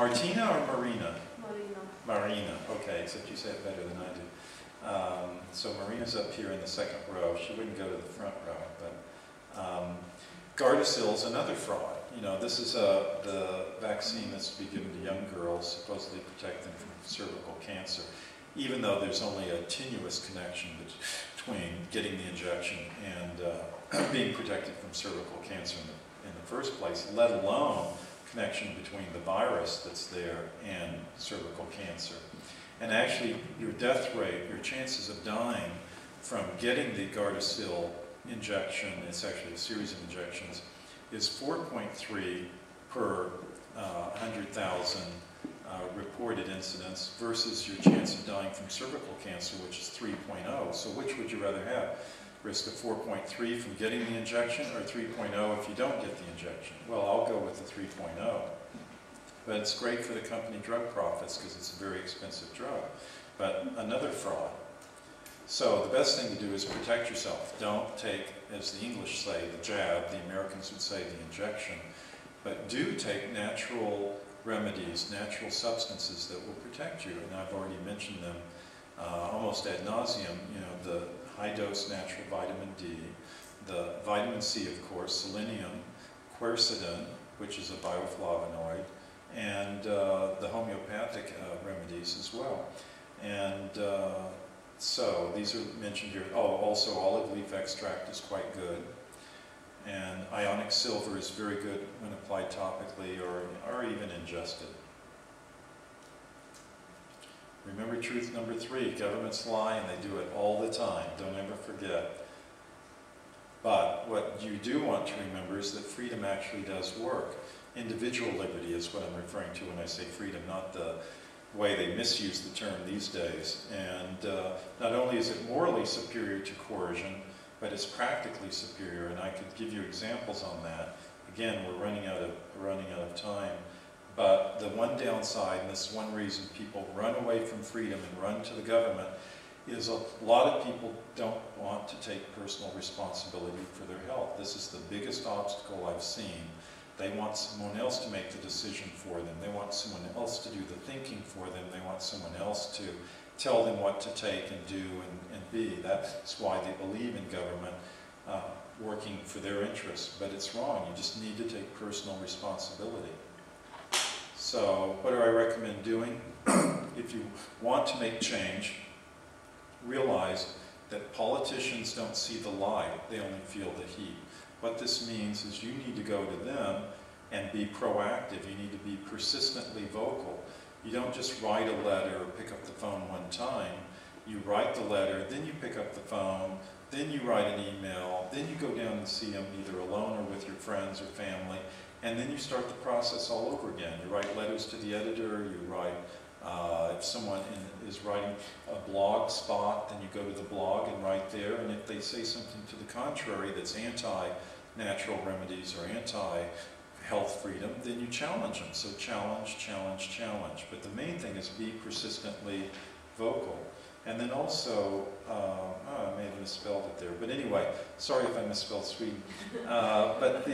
Martina or Marina? Marina. Marina, okay, except you say it better than I do. So Marina's up here in the second row. She wouldn't go to the front row, but Gardasil is another fraud. You know, this is the vaccine that's to be given to young girls, supposedly protect them from cervical cancer, even though there's only a tenuous connection between getting the injection and being protected from cervical cancer in the first place, let alone connection between the virus that's there and cervical cancer. And actually, your death rate, your chances of dying from getting the Gardasil injection, it's actually a series of injections, is 4.3 per 100,000 reported incidents versus your chance of dying from cervical cancer, which is 3.0. So which would you rather have? Risk of 4.3 from getting the injection, or 3.0 if you don't get the injection? Well, I'll go with the 3.0. But it's great for the company drug profits because it's a very expensive drug. But another fraud. So the best thing to do is protect yourself. Don't take, as the English say, the jab. The Americans would say the injection. But do take natural remedies, natural substances that will protect you. And I've already mentioned them almost ad nauseum. You know, the high-dose natural vitamin D, the vitamin C, of course, selenium, quercetin, which is a bioflavonoid, and the homeopathic remedies as well. And so these are mentioned here. Oh, also olive leaf extract is quite good. And ionic silver is very good when applied topically or even ingested. Remember truth number 3, governments lie and they do it all the time. Don't ever forget. But what you do want to remember is that freedom actually does work. Individual liberty is what I'm referring to when I say freedom, not the way they misuse the term these days. And not only is it morally superior to coercion, but it's practically superior, and I could give you examples on that. Again, we're running out of time. But the one downside, and this is one reason people run away from freedom and run to the government, is a lot of people don't want to take personal responsibility for their health. This is the biggest obstacle I've seen. They want someone else to make the decision for them. They want someone else to do the thinking for them. They want someone else to tell them what to take and do and be. That's why they believe in government working for their interests. But it's wrong. You just need to take personal responsibility. So what do I recommend doing? If you want to make change, realize that politicians don't see the light, they only feel the heat. What this means is you need to go to them and be proactive. You need to be persistently vocal. You don't just write a letter or pick up the phone one time. You write the letter, then you pick up the phone, then you write an email, then you go down and see them either alone or with your friends or family, and then you start the process all over again. You write letters to the editor, you write, if someone is writing a blog spot, then you go to the blog and write there, and if they say something to the contrary that's anti-natural remedies or anti-health freedom, then you challenge them. So challenge, challenge, challenge. But the main thing is be persistently vocal. And then also, I may have misspelled it there, but anyway, sorry if I misspelled Sweden. But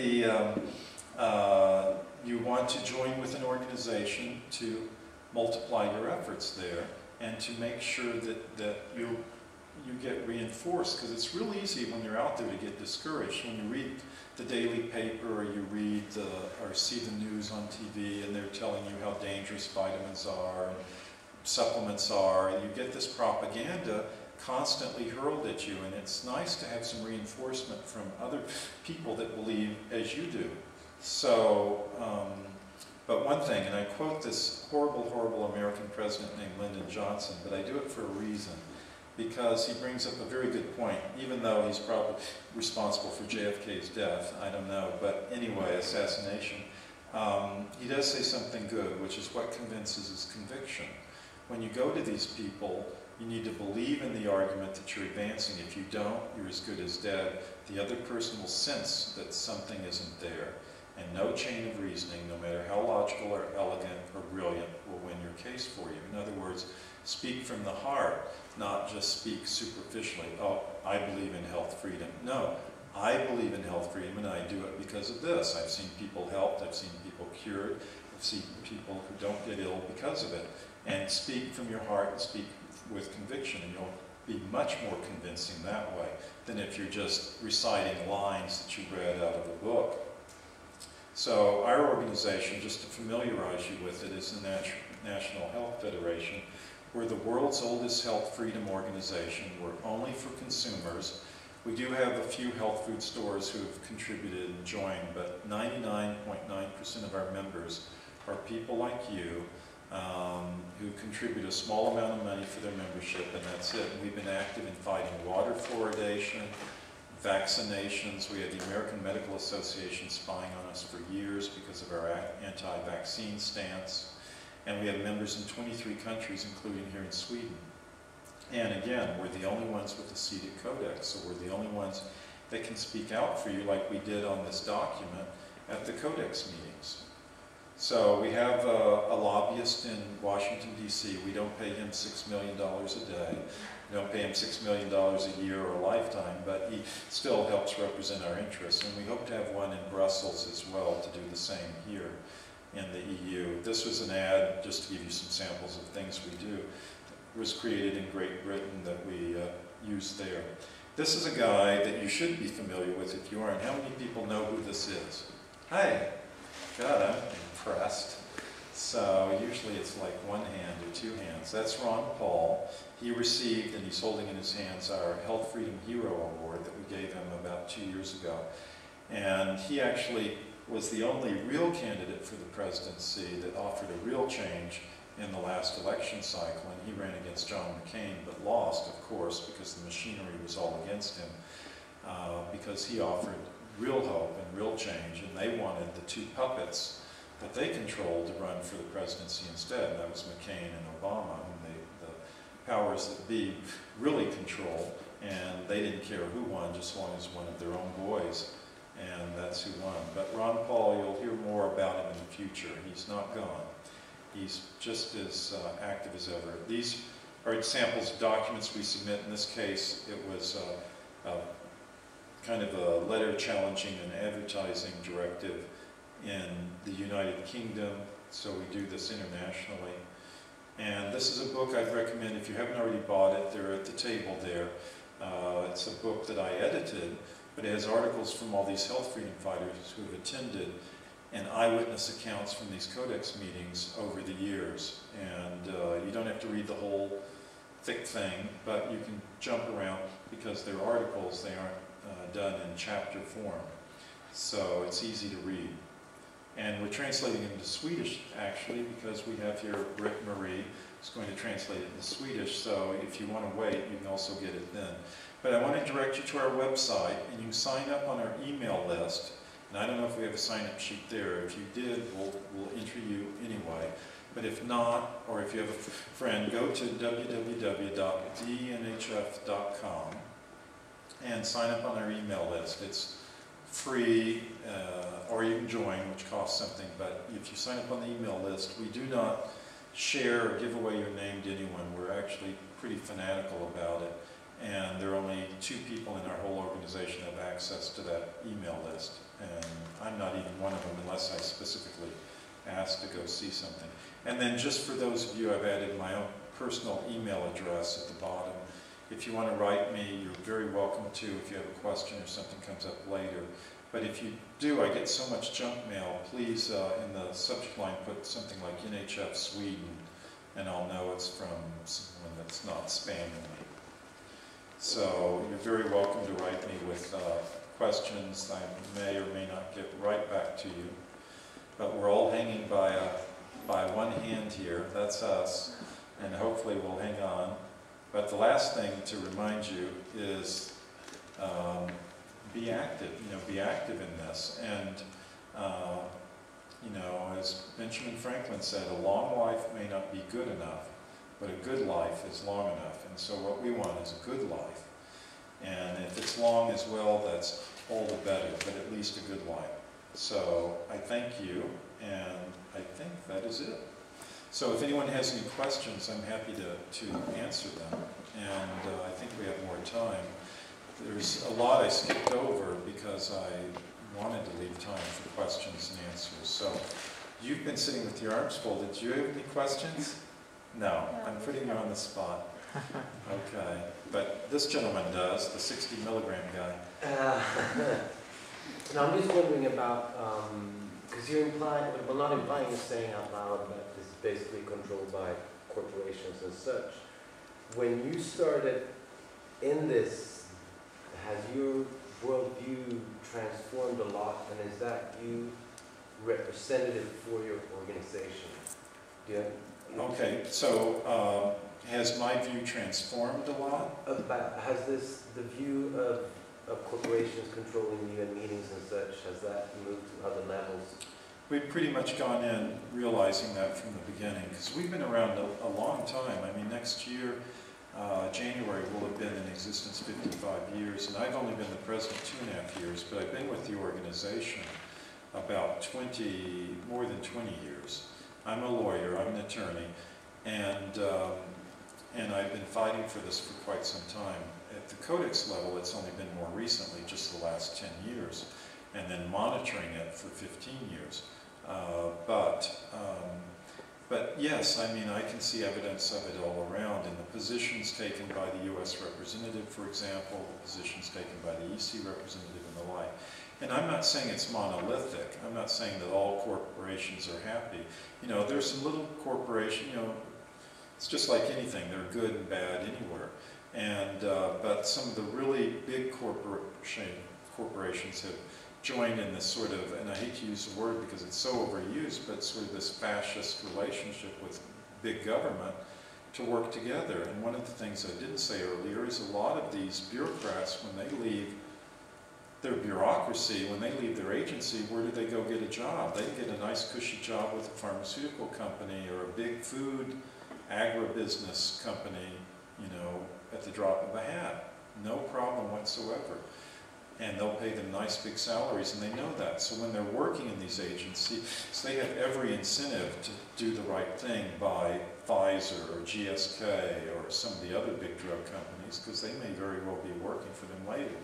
you want to join with an organization to multiply your efforts there and to make sure that you get reinforced, because it's real easy when you're out there to get discouraged. When you read the daily paper or you read or see the news on TV and they're telling you how dangerous vitamins are and supplements are, and you get this propaganda constantly hurled at you, and it's nice to have some reinforcement from other people that believe as you do. So, but one thing, and I quote this horrible, horrible American president named Lyndon Johnson, but I do it for a reason, because he brings up a very good point, even though he's probably responsible for JFK's death, I don't know, but anyway, assassination. He does say something good, which is what convinces is conviction. When you go to these people, you need to believe in the argument that you're advancing. If you don't, you're as good as dead. The other person will sense that something isn't there. And no chain of reasoning, no matter how logical or elegant or brilliant, will win your case for you. In other words, speak from the heart, not just speak superficially. Oh, I believe in health freedom. No, I believe in health freedom, and I do it because of this. I've seen people helped, I've seen people cured, see people who don't get ill because of it. And speak from your heart and speak with conviction, and you'll be much more convincing that way than if you're just reciting lines that you read out of a book. So our organization, just to familiarize you with it, is the National Health Federation. We're the world's oldest health freedom organization. We're only for consumers. We do have a few health food stores who have contributed and joined, but 99.9% of our members are people like you who contribute a small amount of money for their membership, and that's it. And we've been active in fighting water fluoridation, vaccinations. We had the American Medical Association spying on us for years because of our anti-vaccine stance. And we have members in 23 countries, including here in Sweden. And again, we're the only ones with a seated codex, so we're the only ones that can speak out for you like we did on this document at the codex meetings. So we have a lobbyist in Washington, D.C. We don't pay him $6 million a day. We don't pay him $6 million a year or a lifetime, but he still helps represent our interests. And we hope to have one in Brussels as well to do the same here in the EU. This was an ad, just to give you some samples of things we do. It was created in Great Britain that we used there. This is a guy that you should be familiar with if you aren't. How many people know who this is? Hi. God, I'm impressed. So usually it's like one hand or two hands. That's Ron Paul. He received, and he's holding in his hands, our Health Freedom Hero Award that we gave him about 2 years ago. And he actually was the only real candidate for the presidency that offered a real change in the last election cycle. And he ran against John McCain, but lost, of course, because the machinery was all against him, because he offered real hope and real change, and they wanted the two puppets that they controlled to run for the presidency instead. And that was McCain and Obama, whom the powers that be really control, and they didn't care who won, just as long as one of their own boys, and that's who won. But Ron Paul, you'll hear more about him in the future. He's not gone. He's just as active as ever. These are examples of documents we submit. In this case, it was kind of a letter challenging an advertising directive in the United Kingdom, so we do this internationally. And this is a book I'd recommend if you haven't already bought it. They're at the table there. It's a book that I edited, but it has articles from all these health freedom fighters who have attended and eyewitness accounts from these codex meetings over the years. And you don't have to read the whole thick thing, but you can jump around because they're articles. They aren't done in chapter form, so it's easy to read. And we're translating it into Swedish, actually, because we have here Britt Marie who's going to translate it into Swedish, so if you want to wait, you can also get it then. But I want to direct you to our website, and you can sign up on our email list. And I don't know if we have a sign-up sheet there. If you did, we'll enter you anyway. But if not, or if you have a friend, go to www.dnhf.com and sign up on our email list. It's free, or you can join, which costs something, but if you sign up on the email list, we do not share or give away your name to anyone. We're actually pretty fanatical about it, and there are only 2 people in our whole organization that have access to that email list, and I'm not even one of them unless I specifically ask to go see something. And then just for those of you, I've added my own personal email address at the bottom. If you want to write me, you're very welcome to if you have a question or something comes up later. But if you do, I get so much junk mail, please in the subject line put something like NHF Sweden, and I'll know it's from someone that's not spamming me. So you're very welcome to write me with questions. I may or may not get right back to you. But we're all hanging by one hand here. That's us. And hopefully we'll hang on. But the last thing to remind you is be active. Be active in this. And as Benjamin Franklin said, a long life may not be good enough, but a good life is long enough. And so what we want is a good life. And if it's long as well, that's all the better, but at least a good life. So I thank you, and I think that is it. So if anyone has any questions, I'm happy to answer them. And I think we have more time. There's a lot I skipped over because I wanted to leave time for questions and answers. So You've been sitting with your arms folded. Do you have any questions? No, I'm putting you on the spot. Okay, but this gentleman does, the 60 milligram guy. No, I'm just wondering about, because you're implying, well not implying, you're saying out loud that this is basically controlled by corporations and such. When you started in this, has your worldview transformed a lot, and is that you representative for your organization? Okay, so has my view transformed a lot? Has the view of corporations controlling you in meetings and such, has that moved to other levels? We've pretty much gone in realizing that from the beginning, because we've been around a long time. I mean, next year, January will have been in existence 55 years, and I've only been the president 2.5 years, but I've been with the organization about more than 20 years. I'm a lawyer, I'm an attorney, and I've been fighting for this for quite some time. At the Codex level, it's only been more recently, just the last 10 years, and then monitoring it for 15 years. But yes, I mean, I can see evidence of it all around in the positions taken by the U.S. representative, for example, the positions taken by the EC representative and the like. And I'm not saying it's monolithic. I'm not saying that all corporations are happy. You know, there's some little corporation, you know, it's just like anything. They're good and bad anywhere. And, but some of the really big corporations have joined in this sort of, and I hate to use the word because it's so overused, but sort of this fascist relationship with big government to work together. And one of the things I didn't say earlier is a lot of these bureaucrats, when they leave their bureaucracy, when they leave their agency, where do they go get a job? They get a nice cushy job with a pharmaceutical company or a big food agribusiness company, you know, at the drop of a hat. No problem whatsoever. And they'll pay them nice big salaries, and they know that. So when they're working in these agencies, they have every incentive to do the right thing by Pfizer or GSK or some of the other big drug companies, because they may very well be working for them later.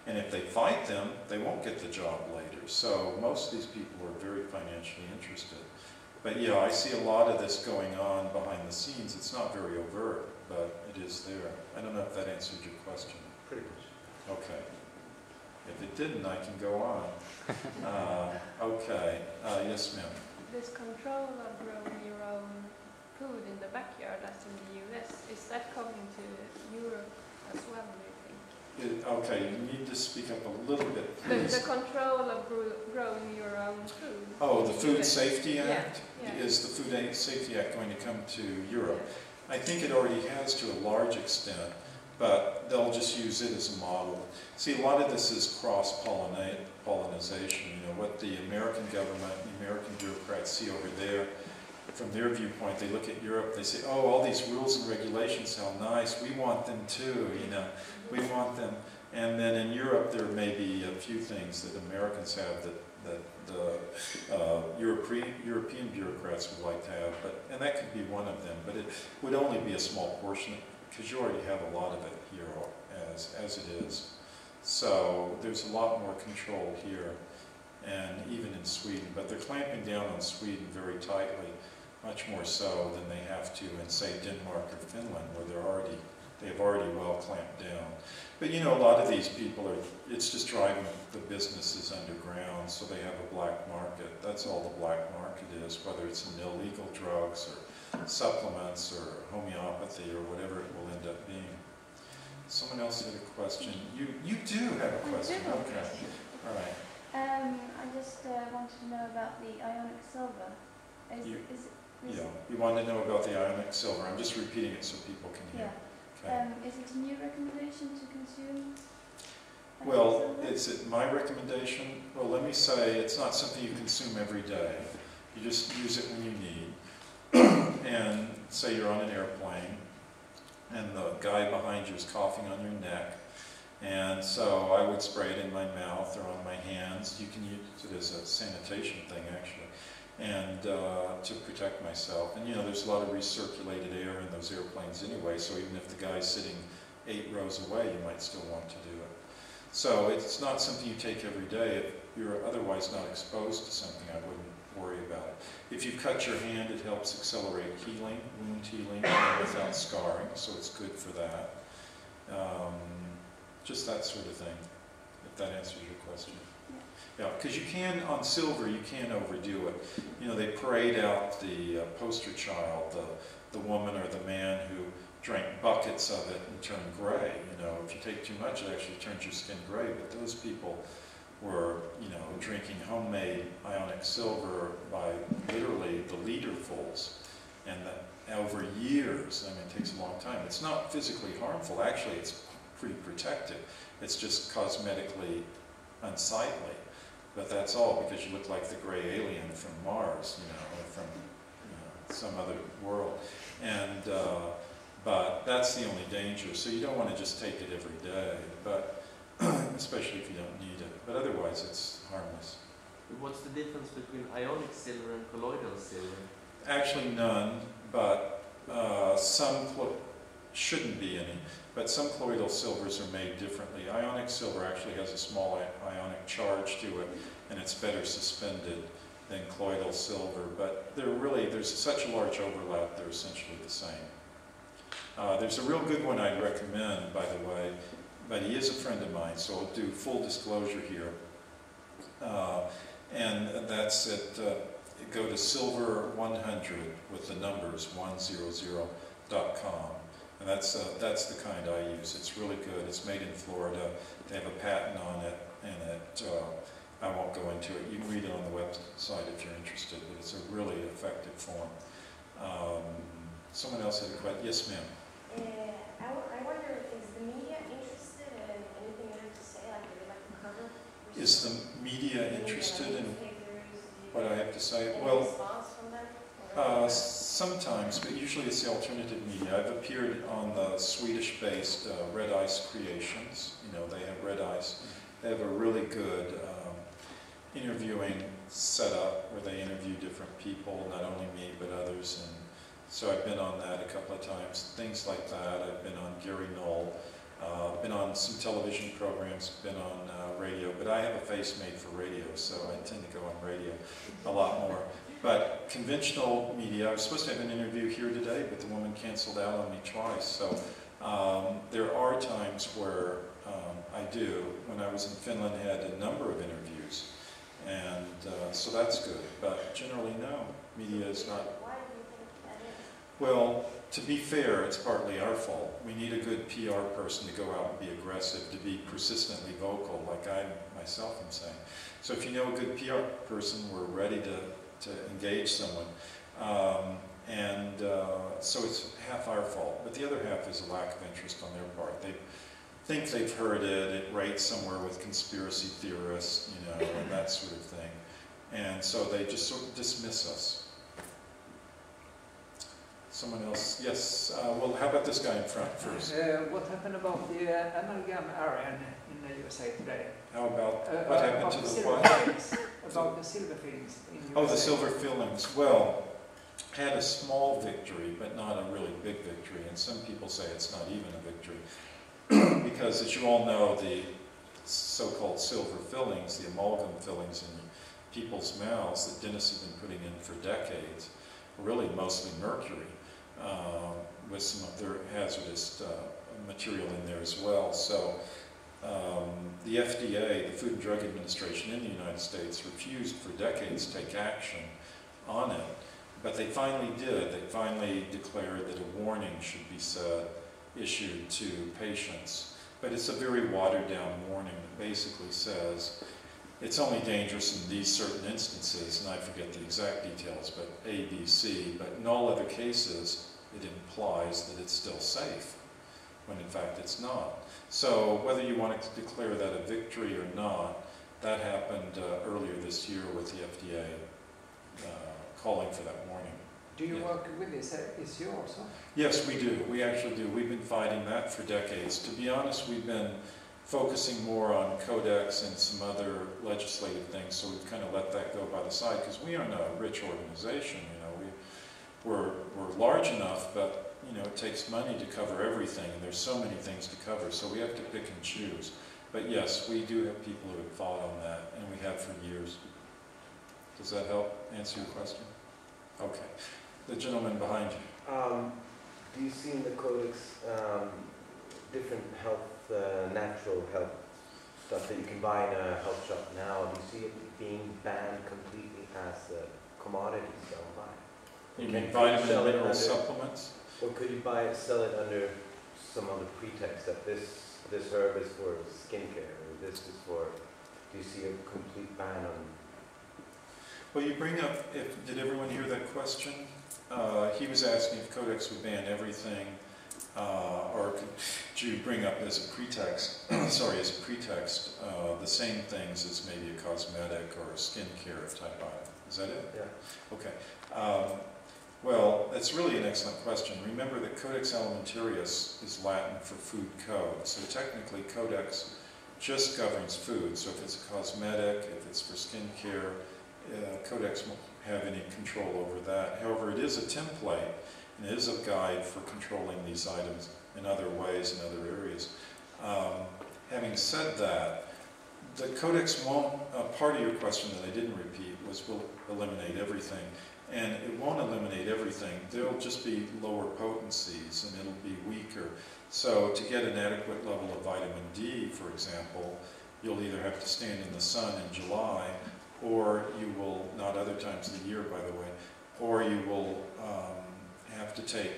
And if they fight them, they won't get the job later. So most of these people are very financially interested. But yeah, I see a lot of this going on behind the scenes. It's not very overt, but it is there. I don't know if that answered your question. Pretty much. Okay. If it didn't, I can go on. Okay. Yes, ma'am. This control of growing your own food in the backyard, as in the US, is that coming to Europe as well, do you think? Okay, you need to speak up a little bit, please. The control of growing your own food. Oh, the Food Safety Act? Yeah. Is the Food Safety Act going to come to Europe? Yeah. I think it already has to a large extent, but they'll just use it as a model. See, a lot of this is cross-pollination. You know, what the American government, the American bureaucrats see over there, from their viewpoint, they look at Europe, they say, oh, all these rules and regulations, how nice, we want them too, you know, we want them. And then in Europe, there may be a few things that Americans have that the European bureaucrats would like to have, and that could be one of them, but it would only be a small portion, because you already have a lot of it here as it is. So there's a lot more control here, and even in Sweden, but they're clamping down on Sweden very tightly, much more so than they have to in, say, Denmark or Finland, where they've already well clamped down. But you know, a lot of these people it's just driving the businesses underground, so they have a black market. That's all the black market is, whether it's in illegal drugs or supplements or homeopathy or whatever it will end up being. Someone else had a question. You do have a question. I do. Okay. All right. I just wanted to know about the ionic silver. You want to know about the ionic silver. I'm just repeating it so people can hear. Yeah. Okay. Is it a new recommendation to consume? Well, is it my recommendation? Well, let me say it's not something you consume every day. You just use it when you need. And say you're on an airplane, and the guy behind you is coughing on your neck. And so I would spray it in my mouth or on my hands. You can use it as a sanitation thing, actually, and to protect myself. And you know, there's a lot of recirculated air in those airplanes anyway, so even if the guy's sitting 8 rows away, you might still want to do it. So it's not something you take every day. If you're otherwise not exposed to something, I wouldn't worry about it. If you cut your hand, it helps accelerate healing, wound healing, without scarring, so it's good for that. Just that sort of thing, if that answers your question. Yeah, because you can, on silver, you can overdo it. You know, they parade out the poster child, the woman or the man who drank buckets of it and turned gray. You know, if you take too much, it actually turns your skin gray, but those people were, you know, drinking homemade ionic silver by literally the literfuls, and that over years. I mean, it takes a long time. It's not physically harmful. Actually, it's pretty protective. It's just cosmetically unsightly. But that's all because you look like the gray alien from Mars, you know, or from some other world. And but that's the only danger. So you don't want to just take it every day, but especially if you don't need it. But otherwise, it's harmless. What's the difference between ionic silver and colloidal silver? Actually, none. But shouldn't be any. But some colloidal silvers are made differently. Ionic silver actually has a small ionic charge to it, and it's better suspended than colloidal silver. But there's such a large overlap, they're essentially the same. There's a real good one I'd recommend, by the way, but he is a friend of mine, so I'll do full disclosure here. And that's go to silver100 with the numbers 100.com. And that's the kind I use. It's really good. It's made in Florida. They have a patent on it, and I won't go into it. You can read it on the website if you're interested, but it's a really effective form. Someone else had a question. Yes, ma'am. I wonder, is the media interested in anything you have to say, like do they like the cover? Is the media interested in what I have to say? Any Well, response from them? sometimes, but usually it's the alternative media. I've appeared on the Swedish-based Red Ice Creations. You know, they have Red Ice. They have a really good interviewing setup where they interview different people, not only me, but others. And so I've been on that a couple of times, things like that. I've been on Gary Knoll, been on some television programs, been on radio, but I have a face made for radio, so I tend to go on radio a lot more. But conventional media, I was supposed to have an interview here today, but the woman canceled out on me twice. So there are times where I do. When I was in Finland, I had a number of interviews. And so that's good. But generally, no. Media is not. Why do you think that is? Well, to be fair, it's partly our fault. We need a good PR person to go out and be aggressive, to be persistently vocal, like I myself am saying. So if you know a good PR person, we're ready to engage someone. So it's half our fault, but the other half is a lack of interest on their part. They think they've heard it rates somewhere with conspiracy theorists, you know, and that sort of thing. And so they just sort of dismiss us. Someone else? Yes. Well, how about this guy in front first? What happened about the amalgam area in the USA today? How about what happened to the what? About the silver fillings in USA. Oh, the silver fillings. Well, had a small victory, but not a really big victory. And some people say it's not even a victory. Because as you all know, the so-called silver fillings, the amalgam fillings in people's mouths that dentists have been putting in for decades, are really mostly mercury, with some other hazardous material in there as well. So the FDA, the Food and Drug Administration in the United States, refused for decades to take action on it. But they finally did. They finally declared that a warning should be issued to patients. But it's a very watered down warning that basically says it's only dangerous in these certain instances, and I forget the exact details, but A, B, C, but in all other cases it implies that it's still safe, when in fact it's not. So whether you want to declare that a victory or not, that happened earlier this year with the FDA calling for that warning. Do you work with this issue also? Yes, we do. We actually do. We've been fighting that for decades. To be honest, we've been focusing more on Codex and some other legislative things, so we've kind of let that go by the side, because we aren't a rich organization, you know. We're large enough, but you know, it takes money to cover everything, and there's so many things to cover, so we have to pick and choose. But yes, we do have people who have fought on that, and we have for years. Does that help answer your question? Okay. The gentleman behind you. Do you see in the Codex different health, natural health stuff that you can buy in a health shop now? Do you see it being banned completely as a commodity to buy? You Can mean you vitamin sell and it mineral under- supplements? Or could you sell it under some other pretext that this herb is for skincare, or this is for? Do you see a complete ban on? Well, you bring up. Did everyone hear that question? He was asking if Codex would ban everything, or could you bring up as a pretext? Sorry, as a pretext, the same things as maybe a cosmetic or a skincare type item. Is that it? Yeah. Okay. Well, that's really an excellent question. Remember that Codex Alimentarius is Latin for food code. So technically, Codex just governs food. So if it's a cosmetic, if it's for skincare, Codex won't have any control over that. However, it is a template, and it is a guide for controlling these items in other ways, in other areas. Having said that, the Codex won't, part of your question that I didn't repeat was will eliminate everything. And it won't eliminate everything. There'll just be lower potencies and it'll be weaker. So to get an adequate level of vitamin D, for example, you'll either have to stand in the sun in July, or you will, not other times of the year by the way, or you will have to take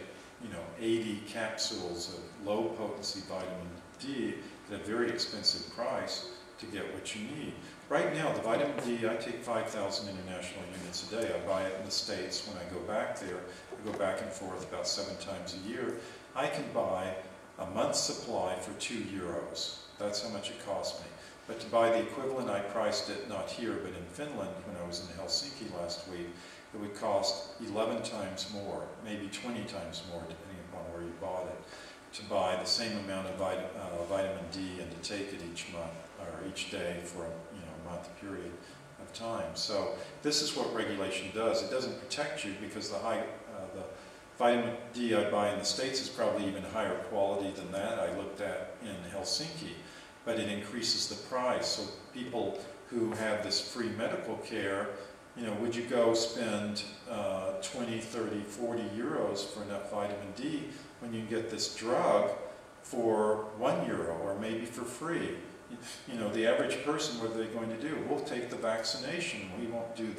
80 capsules of low potency vitamin D at a very expensive price to get what you need. Right now, the vitamin D, I take 5,000 international units a day. I buy it in the States when I go back there. I go back and forth about 7 times a year. I can buy a month's supply for €2. That's how much it costs me. But to buy the equivalent, I priced it not here, but in Finland when I was in Helsinki last week, it would cost 11 times more, maybe 20 times more, depending upon where you bought it, to buy the same amount of vitamin D and to take it each month or each day for a month period of time. So this is what regulation does. It doesn't protect you because the vitamin D I buy in the States is probably even higher quality than that I looked at in Helsinki, but it increases the price. So people who have this free medical care, would you go spend 20, 30, 40 euros for enough vitamin D when you can get this drug for €1 or maybe for free? The average person, what are they going to do? We'll take the vaccination. We won't do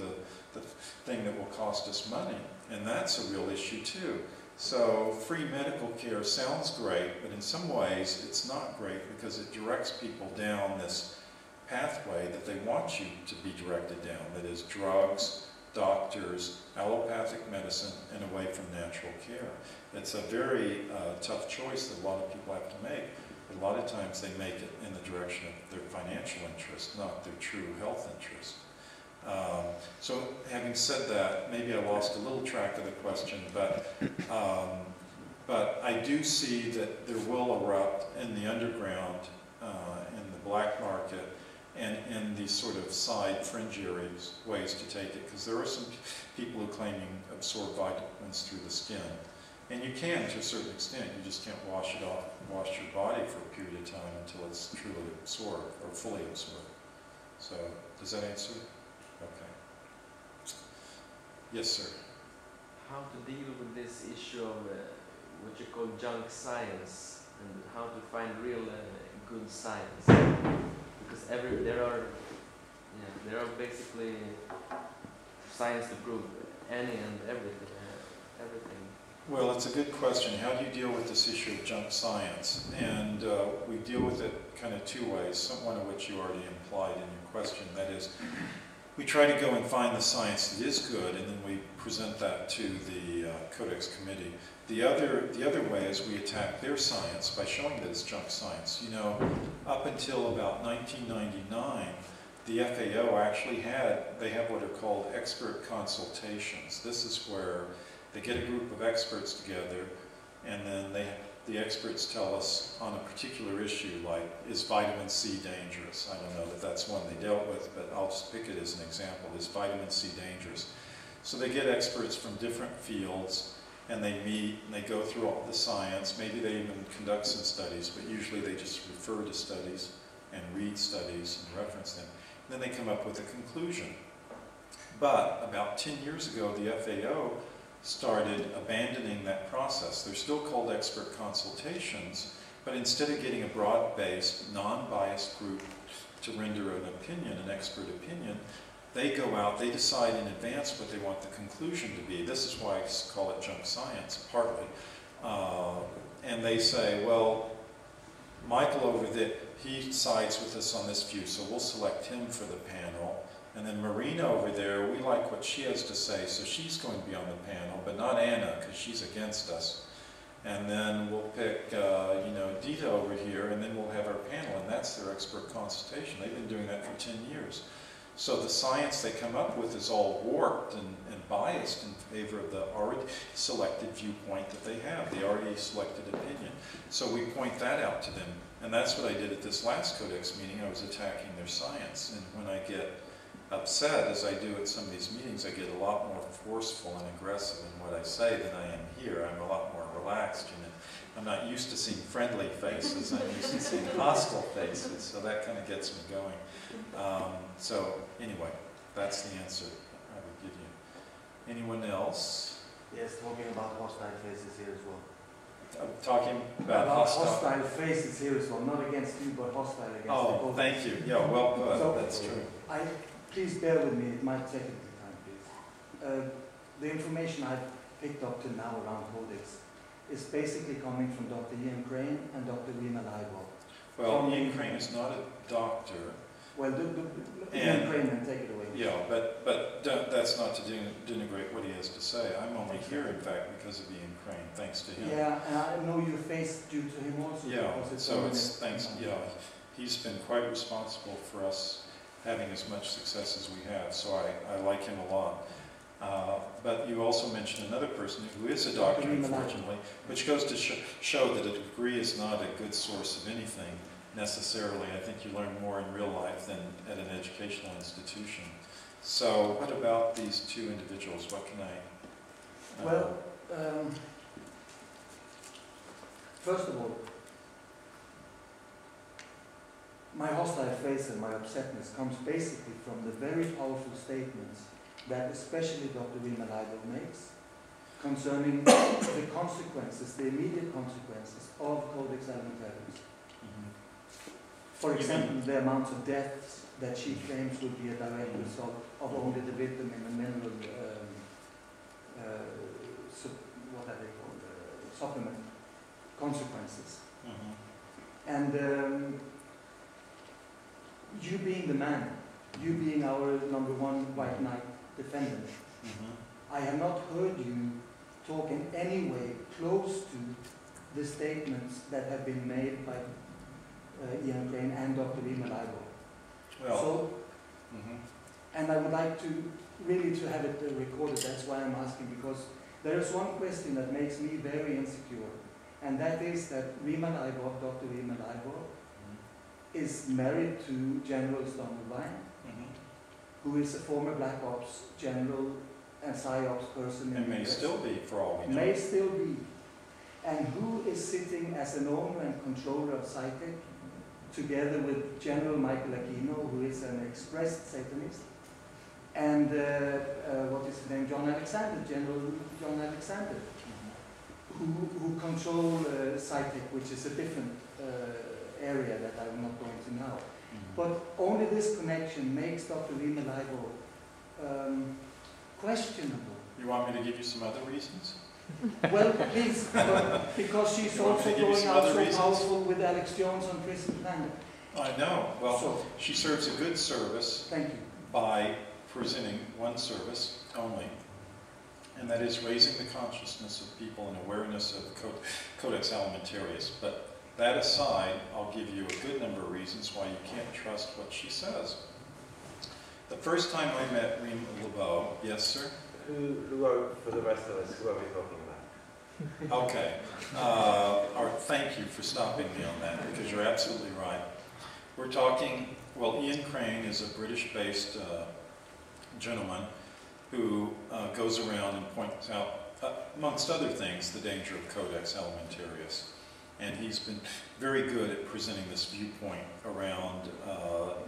the thing that will cost us money. And that's a real issue too. So free medical care sounds great, but in some ways it's not great because it directs people down this pathway that they want you to be directed down. That is drugs, doctors, allopathic medicine, and away from natural care. It's a very tough choice that a lot of people have to make. But a lot of times they make it in the direction of their financial interest, not their true health interest. So having said that, maybe I lost a little track of the question, but I do see that there will erupt in the underground, in the black market, and in these sort of side fringe areas, ways to take it, because there are some people who claim you absorb vitamins through the skin. And you can to a certain extent, you just can't wash it off, wash your body for a period of time until it's truly absorbed, or fully absorbed. So, does that answer? Okay. Yes, sir. How to deal with this issue of what you call junk science, and how to find real good science? Because there are basically science to prove any and everything. Well, it's a good question. How do you deal with this issue of junk science? And we deal with it kind of 2 ways, one of which you already implied in your question. That is, we try to go and find the science that is good, and then we present that to the Codex Committee. The other way is we attack their science by showing that it's junk science. Up until about 1999, the FAO actually they have what are called expert consultations. This is where they get a group of experts together, and then the experts tell us on a particular issue, like, is vitamin C dangerous? I don't know that that's one they dealt with, but I'll just pick it as an example. Is vitamin C dangerous? So they get experts from different fields, and they meet, and they go through all the science. Maybe they even conduct some studies, but usually they just refer to studies and read studies and reference them. And then they come up with a conclusion. But about 10 years ago, the FAO started abandoning that process. They're still called expert consultations, but instead of getting a broad-based, non-biased group to render an opinion, an expert opinion, they go out, they decide in advance what they want the conclusion to be. This is why I call it junk science, partly. And they say, well, Michael over there, he sides with us on this view, so we'll select him for the panel. And then Marina over there, we like what she has to say, so she's going to be on the panel, but not Anna, because she's against us. And then we'll pick, you know, Dita over here, and then we'll have our panel, and that's their expert consultation. They've been doing that for 10 years. So the science they come up with is all warped and biased in favor of the already selected viewpoint that they have, the already selected opinion. So we point that out to them. And that's what I did at this last Codex meeting. I was attacking their science. And when I get upset, as I do at some of these meetings, I get a lot more forceful and aggressive in what I say than I am here. I'm a lot more relaxed, you know. I'm not used to seeing friendly faces. I'm used to seeing hostile faces. So that kind of gets me going. So anyway, that's the answer I would give you. Anyone else? Yes, talking about hostile faces here as well. I'm talking about hostile faces here as well, not against you, but hostile against the Codex. Thank you. Yeah, well put. So, that's true. Please bear with me, it might take a bit of time, please. The information I've picked up till now around Codex is basically coming from Dr. Ian Crane and Dr. Rima Leibold. Well, Ian Crane is not a doctor. Well, Ian Crane, then take it away. Yeah, but that's not to denigrate what he has to say. I'm only here, in fact, because of Ian Crane, thanks to him. Yeah, and I know your face due to him also. Yeah, so it's thanks, yeah, he's been quite responsible for us having as much success as we have, so I like him a lot. But you also mentioned another person who is a doctor, unfortunately, which goes to show that a degree is not a good source of anything necessarily. I think you learn more in real life than at an educational institution. So what about these two individuals? What can I... Well, first of all, my hostile face and my upsetness comes basically from the very powerful statements that especially Dr. Rima Leibold makes concerning the consequences, the immediate consequences of Codex Alimentarius. For example, the amount of deaths that she claims would be a direct result of only the vitamin and mineral, what are they called, supplement consequences. And you being the man, you being our #1 white knight defendant, I have not heard you talk in any way close to the statements that have been made by Ian Crane and Dr. Rima Leibold. Well, so, and I would like to really to have it recorded, that's why I'm asking, because there is one question that makes me very insecure, and that is that Rima Leibold, Dr. Rima Leibold, is married to General Stonerbine, who is a former Black Ops general and PsyOps person in and may the US. still be, for all we know. May still be. And who is sitting as an owner and controller of Psytech, together with General Michael Aquino, who is an expressed Satanist, and what is his name, John Alexander, General John Alexander, who control Psytech, which is a different area that I'm not going to now. But only this connection makes Dr. Rima Leibold questionable. You want me to give you some other reasons? Well, please, because she's also going out so powerful with Alex Jones on Prison Planet. I know. Well, so, she serves a good service. Thank you. By presenting one service only, and that is raising the consciousness of people and awareness of Codex Alimentarius. But that aside, I'll give you a good number of reasons why you can't trust what she says. The first time I met Rima Leibold, yes, sir? Who are, for the rest of us, who are we talking about? Okay. Thank you for stopping me on that, because you're absolutely right. We're talking, well, Ian Crane is a British-based gentleman who goes around and points out, amongst other things, the danger of Codex Alimentarius. And he's been very good at presenting this viewpoint around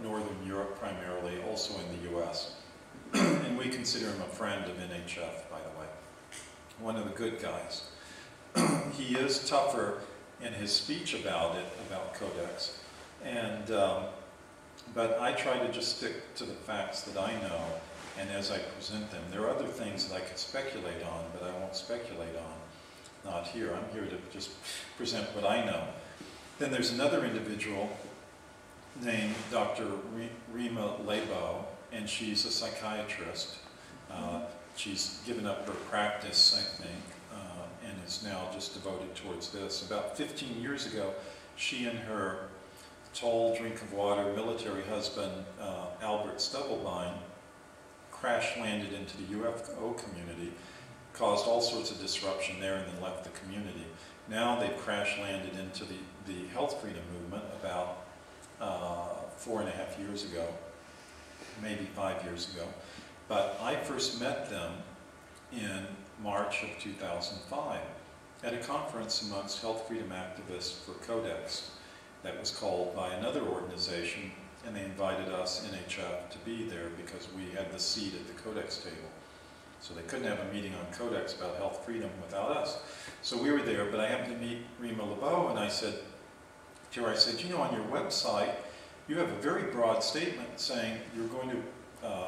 Northern Europe primarily, also in the US. And we consider him a friend of NHF, by the way. One of the good guys. He is tougher in his speech about it, about Codex, and but I try to just stick to the facts that I know, and as I present them. There are other things that I could speculate on, but I won't speculate on. Not here. I'm here to just present what I know. Then there's another individual named Dr. Rima Lebo, and she's a psychiatrist. She's given up her practice, I think, and is now just devoted towards this. About 15 years ago, she and her tall drink of water military husband, Albert Stubblebine, crash-landed into the UFO community, caused all sorts of disruption there, and then left the community. Now they've crash-landed into the health freedom movement about 4.5 years ago, maybe 5 years ago. But I first met them in March of 2005 at a conference amongst health freedom activists for Codex that was called by another organization, and they invited us, NHF, to be there because we had the seat at the Codex table. So they couldn't have a meeting on Codex about health freedom without us. So we were there, but I happened to meet Rima Lebo, and I said to her, I said, you know, on your website, you have a very broad statement saying you're going to,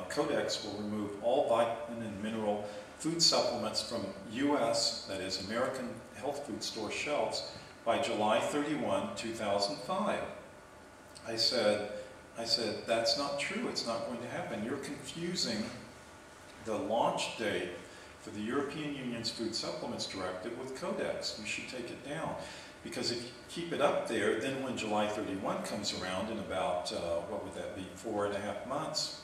Codex will remove all vitamin and mineral food supplements from U.S., that is American health food store shelves by July 31, 2005. I said, that's not true. It's not going to happen. You're confusing the launch date for the European Union's Food Supplements Directive with Codex. You should take it down. Because if you keep it up there, then when July 31 comes around in about, what would that be, 4.5 months,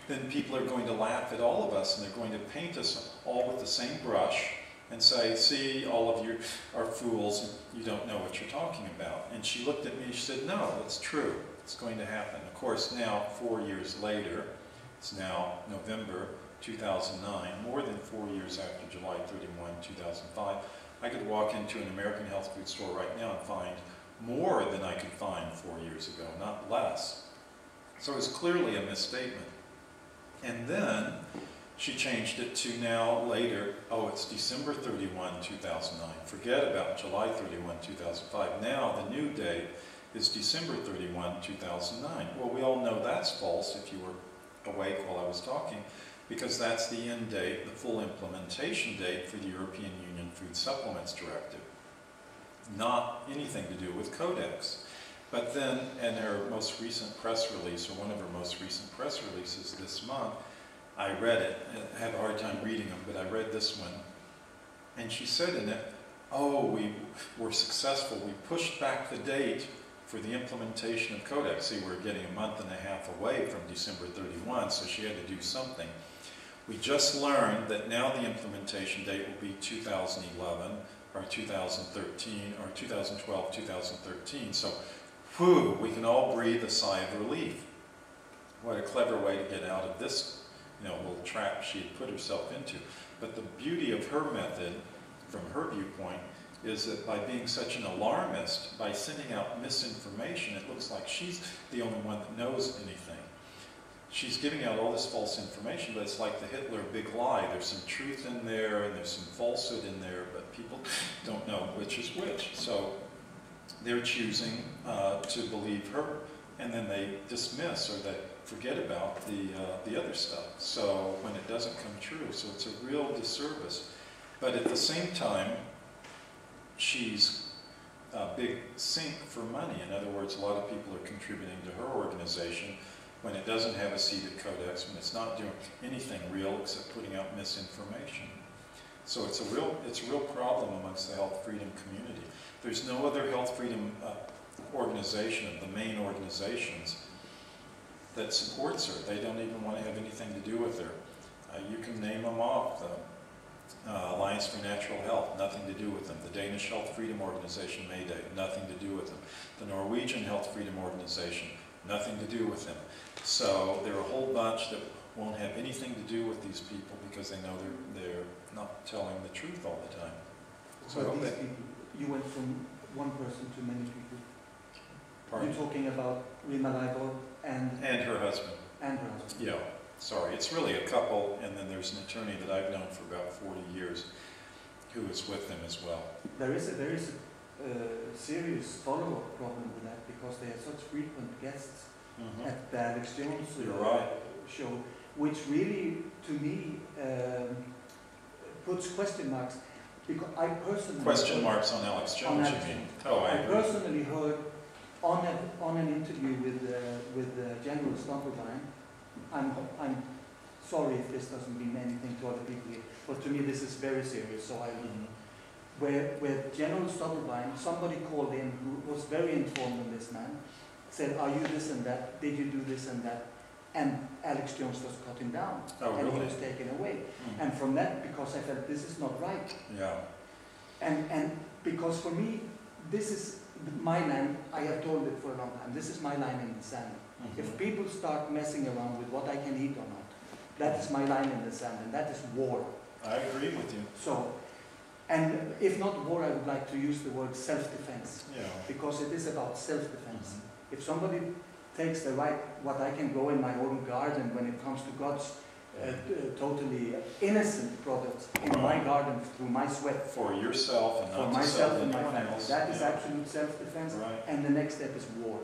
then people are going to laugh at all of us, and they're going to paint us all with the same brush and say, see, all of you are fools, and you don't know what you're talking about. And she looked at me and she said, no, it's true. It's going to happen. Of course, now, 4 years later, it's now November 2009, more than 4 years after July 31, 2005, I could walk into an American health food store right now and find more than I could find 4 years ago, not less. So it was clearly a misstatement. And then she changed it to now later, oh, it's December 31, 2009. Forget about July 31, 2005. Now the new date is December 31, 2009. Well, we all know that's false if you were awake while I was talking, because that's the end date, the full implementation date for the European Union Food Supplements Directive. Not anything to do with Codex. But then, in her most recent press release, or one of her most recent press releases this month, I read it. I have a hard time reading them, but I read this one. And she said in it, oh, we were successful. We pushed back the date for the implementation of Codex. See, we're getting a month and a half away from December 31, so she had to do something. We just learned that now the implementation date will be 2011, or 2013, or 2012, 2013. So, whew, we can all breathe a sigh of relief. What a clever way to get out of this, little trap she had put herself into. But the beauty of her method, from her viewpoint, is that by being such an alarmist, by sending out misinformation, it looks like she's the only one that knows anything. She's giving out all this false information, but it's like the Hitler big lie. There's some truth in there, and there's some falsehood in there, but people don't know which is which. So they're choosing to believe her, and then they dismiss or they forget about the other stuff. So when it doesn't come true, so it's a real disservice. But at the same time, she's a big sink for money. In other words, a lot of people are contributing to her organization when it doesn't have a seat at Codex, when it's not doing anything real except putting out misinformation. So it's a real problem amongst the health freedom community. There's no other health freedom organization, of the main organizations, that supports her. They don't even want to have anything to do with her. You can name them off. Alliance for Natural Health, nothing to do with them. The Danish Health Freedom Organization, Mayday, nothing to do with them. The Norwegian Health Freedom Organization, nothing to do with them. So there are a whole bunch that won't have anything to do with these people because they know they're not telling the truth all the time. So I hope these that, people, you went from one person to many people. pardon? You're talking about Rima Lebo and And her husband. her husband. Yeah. sorry, it's really a couple, and then there's an attorney that I've known for about 40 years who is with them as well. There is a serious follow-up problem with that because they have such frequent guests at the Alex Jones You're right. show, which really, to me, puts question marks. Because I personally Question marks on Alex Jones, you mean? Oh, I I agree. personally heard on an interview with General Stockholm. I'm sorry if this doesn't mean anything to other people here, but to me this is very serious. So where General Stockholm, somebody called in who was very informed on this man, said, "Are you this and that? Did you do this and that?" And Alex Jones just cut him down, Oh, and really? he was taken away. And from that, because I felt this is not right. Yeah. And because for me, this is my line. I have told it for a long time. This is my line in the sand. If people start messing around with what I can eat or not, that is my line in the sand, and that is war. I agree with you. So, and if not war, I would like to use the word self-defense, Yeah. because it is about self-defense. If somebody takes the right, what I can grow in my own garden when it comes to God's totally innocent products in my garden through my sweat, For yourself and for not to myself sell and my anyone family, else. that is Yeah. absolute self-defense. Right. And the next step is war.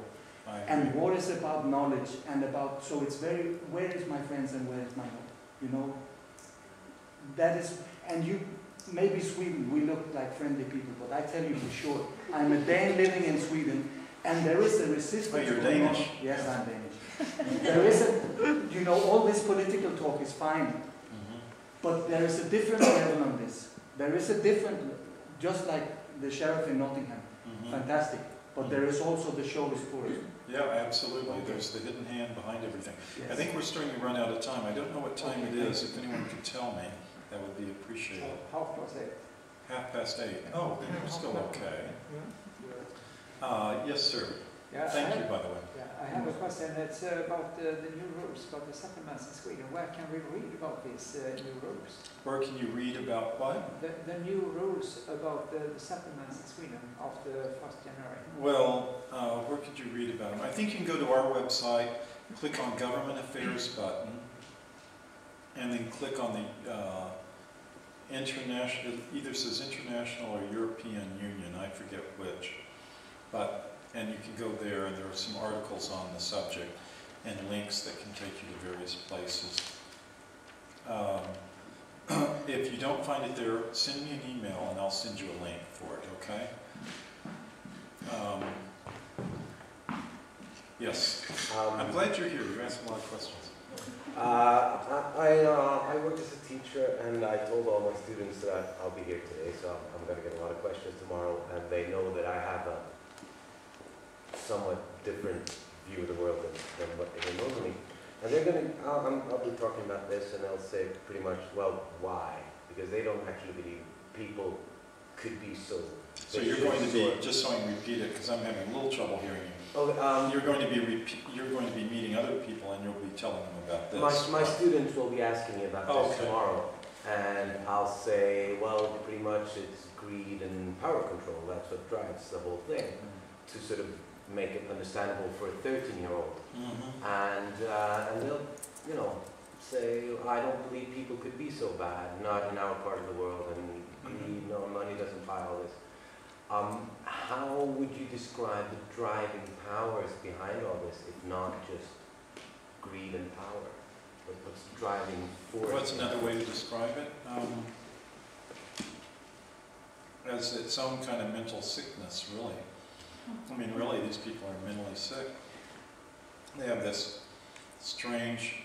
I And agree. war is about knowledge and about, so it's very, where is my friends and where is my home? You know, that is, and you, maybe Sweden, we look like friendly people, but I tell you for sure, I'm a Dane living in Sweden, and there is a resistance. Oh, you're going on. Danish? Yes, I'm Danish. There is a, you know, all this political talk is fine, but there is a different level on this. There is a different, just like the sheriff in Nottingham, fantastic, but there is also the show is tourism. Yeah, absolutely. There's the hidden hand behind everything. Yes. I think we're starting to run out of time. I don't know what time it is. If anyone could tell me, that would be appreciated. 8:30. Oh, then we're still okay. Yes, sir. Yeah, Thank you, by the way. Yeah, I have a question. It's about the new rules about the settlements in Sweden. Where can we read about these new rules? Where can you read about what? The new rules about the settlements in Sweden after 1st January. Well, where could you read about them? I think you can go to our website, click on Government Affairs button, and then click on the international, it either says International or European Union, I forget which. And you can go there, and there are some articles on the subject and links that can take you to various places. If you don't find it there, send me an email and I'll send you a link for it, okay? Yes. I'm glad you're here. You're asking a lot of questions. I work as a teacher, and I told all my students that I'll be here today, so I'm going to get a lot of questions tomorrow, and they know that I have a somewhat different view of the world than what they know normally. And they're going to, I'll be talking about this, and they'll say pretty much, well, why? Because they don't actually believe people could be so. So you're going to be, just so I can repeat it, because I'm having a little trouble hearing you. Oh, You're going to be meeting other people, and you'll be telling them about this. my students will be asking me about this Okay. tomorrow, and I'll say, well, pretty much it's greed and power control. That's what drives the whole thing, to sort of make it understandable for a 13-year-old. And they'll, you know, say, I don't believe people could be so bad, not in our part of the world, and greed, no, money doesn't buy all this. How would you describe the driving powers behind all this, if not just greed and power? What's the driving force? What's another way to describe it? As its own kind of mental sickness, really. I mean, really, these people are mentally sick. They have this strange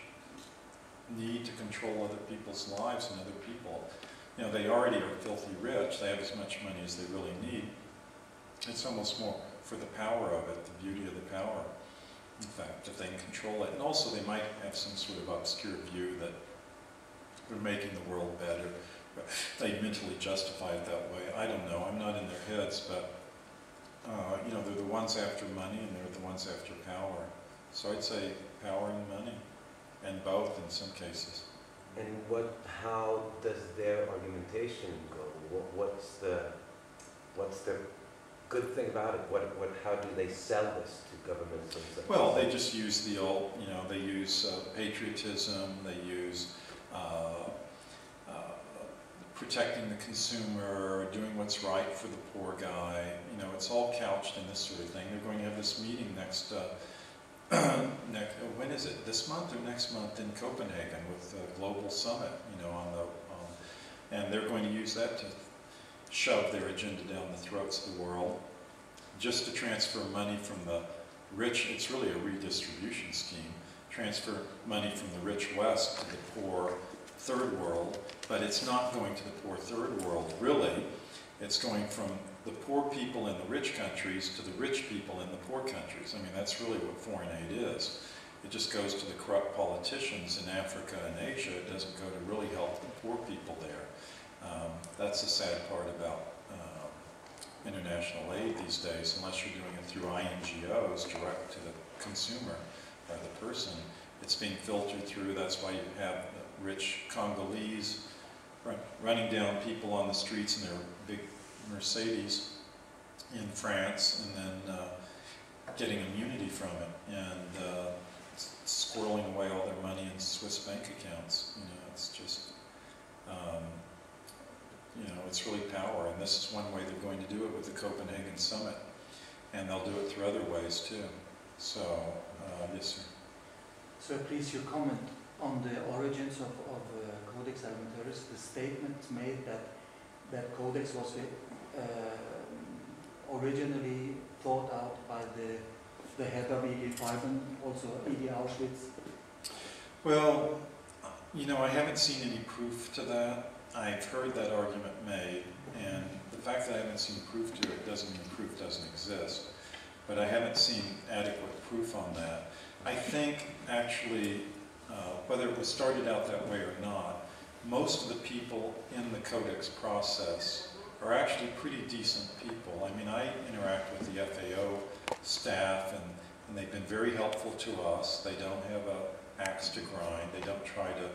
need to control other people's lives and other people. You know, they already are filthy rich. They have as much money as they really need. It's almost more for the power of it, the beauty of the power. In fact, if they can control it. And also they might have some sort of obscure view that they're making the world better. But they mentally justify it that way. I don't know. I'm not in their heads, but you know, they're the ones after money and they're the ones after power. So I'd say power and money, and both in some cases. And how does their argumentation go? What's the good thing about it? How do they sell this to governments and such? Well, they just use the old, they use patriotism, they use protecting the consumer, doing what's right for the poor guy. It's all couched in this sort of thing. They're going to have this meeting next, when is it? This month or next month in Copenhagen with the Global Summit, and they're going to use that to shove their agenda down the throats of the world, just to transfer money from the rich. It's really a redistribution scheme. Transfer money from the rich West to the poor third world, but it's not going to the poor third world, really. It's going from the poor people in the rich countries to the rich people in the poor countries. I mean, that's really what foreign aid is. It just goes to the corrupt politicians in Africa and Asia. It doesn't go to really help the poor people there. That's the sad part about international aid these days. Unless you're doing it through INGOs, direct to the consumer or the person, it's being filtered through. That's why you have rich Congolese running down people on the streets in their big Mercedes in France, and then getting immunity from it, and squirreling away all their money in Swiss bank accounts. It's just, it's really power, and this is one way they're going to do it with the Copenhagen Summit, and they'll do it through other ways too. So, yes, sir. So please, your comment on the origins of Codex Alimentarius, the statement made that Codex was originally thought out by the head of E.D. Farben, also E.D. Auschwitz. Well, I haven't seen any proof to that. I've heard that argument made, and the fact that I haven't seen proof to it doesn't mean proof doesn't exist. But I haven't seen adequate proof on that. I think, actually, whether it was started out that way or not, most of the people in the Codex process are actually pretty decent people. I mean, I interact with the FAO staff, and they've been very helpful to us. They don't have an axe to grind. They don't try to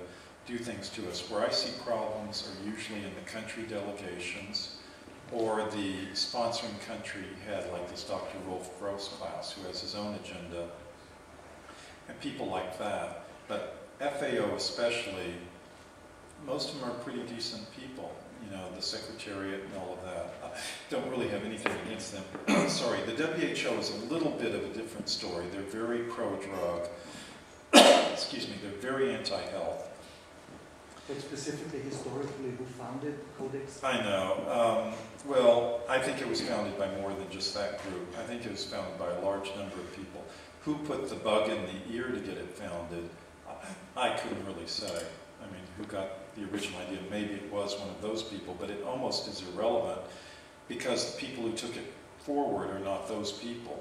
do things to us. Where I see problems are usually in the country delegations or the sponsoring country head, like this Dr. Rolf Grossklaus, who has his own agenda, and people like that. But FAO especially, most of them are pretty decent people. The Secretariat and all of that. I don't really have anything against them. Sorry, the WHO is a little bit of a different story. They're very pro-drug. Excuse me, they're very anti-health. But specifically, historically, who founded Codex? I know. Well, I think it was founded by more than just that group. I think it was founded by a large number of people. Who put the bug in the ear to get it founded? I couldn't really say. I mean, who got the original idea? Maybe it was one of those people, but it almost is irrelevant because the people who took it forward are not those people.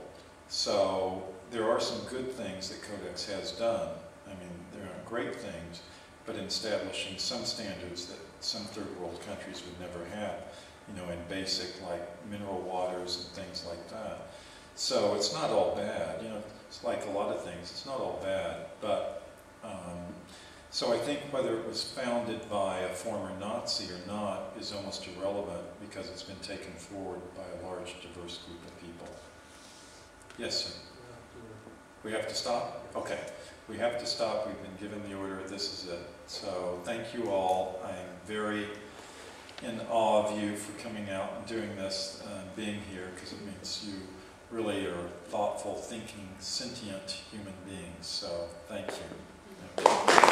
So there are some good things that Codex has done. I mean, there are great things, but in establishing some standards that some third world countries would never have, in basic, like mineral waters and things like that. So it's not all bad. It's like a lot of things. It's not all bad, but so I think whether it was founded by a former Nazi or not is almost irrelevant because it's been taken forward by a large, diverse group of people. Yes, sir? We have to stop? Okay. We have to stop. We've been given the order. This is it. So thank you all. I am very in awe of you for coming out and doing this and being here, because it means you really are thoughtful, thinking, sentient human beings. So thank you.